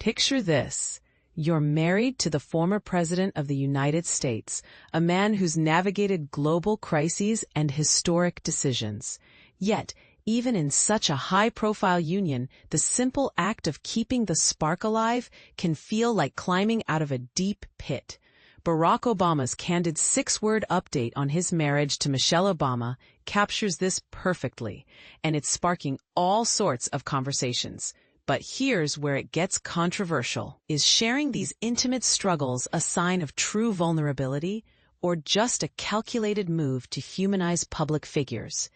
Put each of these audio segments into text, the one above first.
Picture this. You're married to the former president of the United States, a man who's navigated global crises and historic decisions. Yet, even in such a high-profile union, the simple act of keeping the spark alive can feel like climbing out of a deep pit. Barack Obama's candid 6-word update on his marriage to Michelle Obama captures this perfectly, and it's sparking all sorts of conversations. But here's where it gets controversial. Is sharing these intimate struggles a sign of true vulnerability, or just a calculated move to humanize public figures?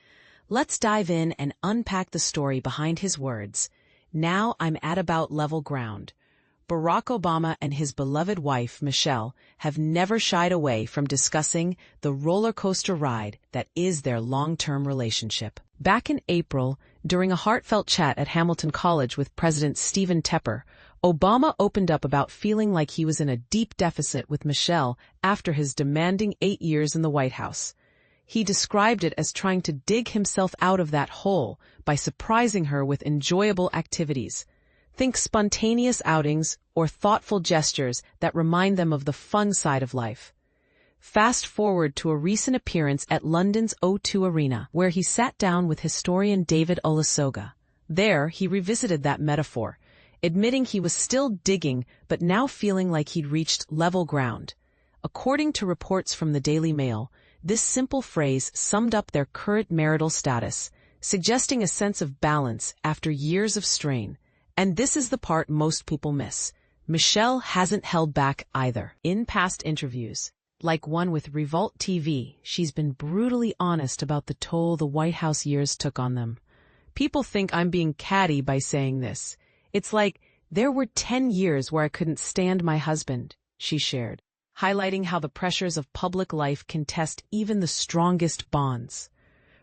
Let's dive in and unpack the story behind his words. Now I'm at about level ground. Barack Obama and his beloved wife, Michelle, have never shied away from discussing the roller coaster ride that is their long-term relationship. Back in April, during a heartfelt chat at Hamilton College with President Stephen Tepper, Obama opened up about feeling like he was in a deep deficit with Michelle after his demanding 8 years in the White House. He described it as trying to dig himself out of that hole by surprising her with enjoyable activities. Think spontaneous outings or thoughtful gestures that remind them of the fun side of life. Fast forward to a recent appearance at London's O2 Arena, where he sat down with historian David Olusoga. There, he revisited that metaphor, admitting he was still digging but now feeling like he'd reached level ground. According to reports from the Daily Mail, this simple phrase summed up their current marital status, suggesting a sense of balance after years of strain. And this is the part most people miss. Michelle hasn't held back either. In past interviews, like one with Revolt TV, she's been brutally honest about the toll the White House years took on them. People think I'm being catty by saying this. It's like, there were 10 years where I couldn't stand my husband, she shared, highlighting how the pressures of public life can test even the strongest bonds.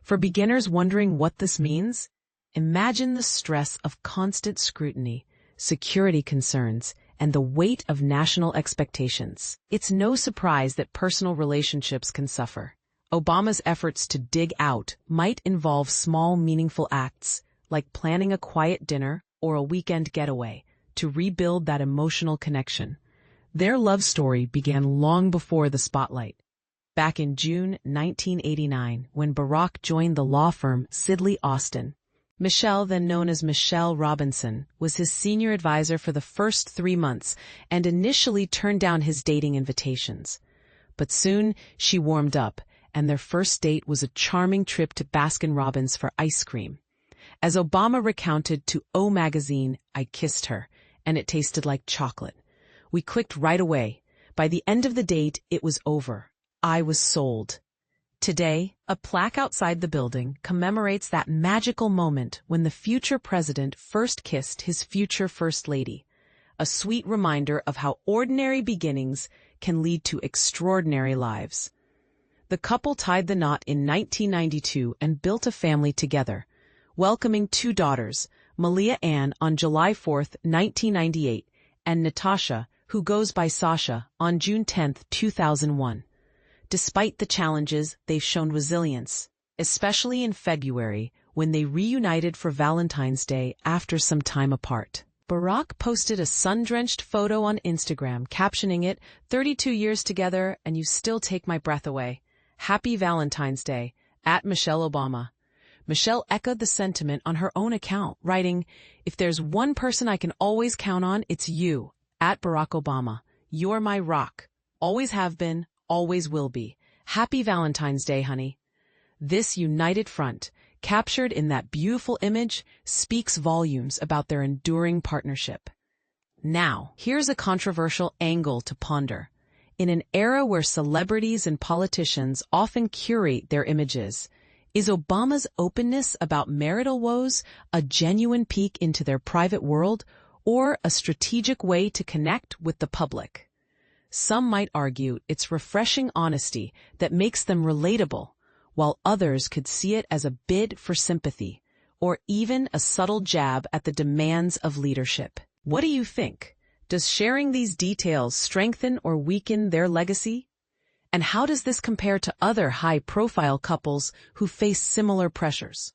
For beginners wondering what this means, imagine the stress of constant scrutiny, security concerns, and the weight of national expectations. It's no surprise that personal relationships can suffer. Obama's efforts to dig out might involve small, meaningful acts, like planning a quiet dinner or a weekend getaway, to rebuild that emotional connection. Their love story began long before the spotlight. Back in June 1989, when Barack joined the law firm Sidley Austin, Michelle, then known as Michelle Robinson, was his senior advisor for the first 3 months and initially turned down his dating invitations. But soon she warmed up, and their first date was a charming trip to Baskin-Robbins for ice cream. As Obama recounted to O Magazine, "I kissed her, and it tasted like chocolate. We clicked right away. By the end of the date, it was over. I was sold." Today, a plaque outside the building commemorates that magical moment when the future president first kissed his future first lady, a sweet reminder of how ordinary beginnings can lead to extraordinary lives. The couple tied the knot in 1992 and built a family together, welcoming 2 daughters, Malia on July 4, 1998, and Natasha, who goes by Sasha, on June 10, 2001. Despite the challenges, they've shown resilience, especially in February, when they reunited for Valentine's Day after some time apart. Barack posted a sun-drenched photo on Instagram, captioning it, "32 years together, and you still take my breath away. Happy Valentine's Day, at Michelle Obama." Michelle echoed the sentiment on her own account, writing, "If there's one person I can always count on, it's you, at Barack Obama. You're my rock. Always have been, always will be. Happy Valentine's Day, honey." This united front, captured in that beautiful image, speaks volumes about their enduring partnership. Now, here's a controversial angle to ponder. In an era where celebrities and politicians often curate their images, is Obama's openness about marital woes a genuine peek into their private world, or a strategic way to connect with the public? Some might argue it's refreshing honesty that makes them relatable, while others could see it as a bid for sympathy, or even a subtle jab at the demands of leadership. What do you think? Does sharing these details strengthen or weaken their legacy? And how does this compare to other high-profile couples who face similar pressures?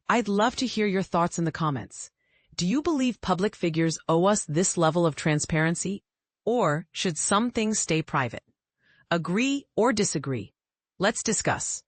I'd love to hear your thoughts in the comments. Do you believe public figures owe us this level of transparency? Or should some things stay private? Agree or disagree? Let's discuss.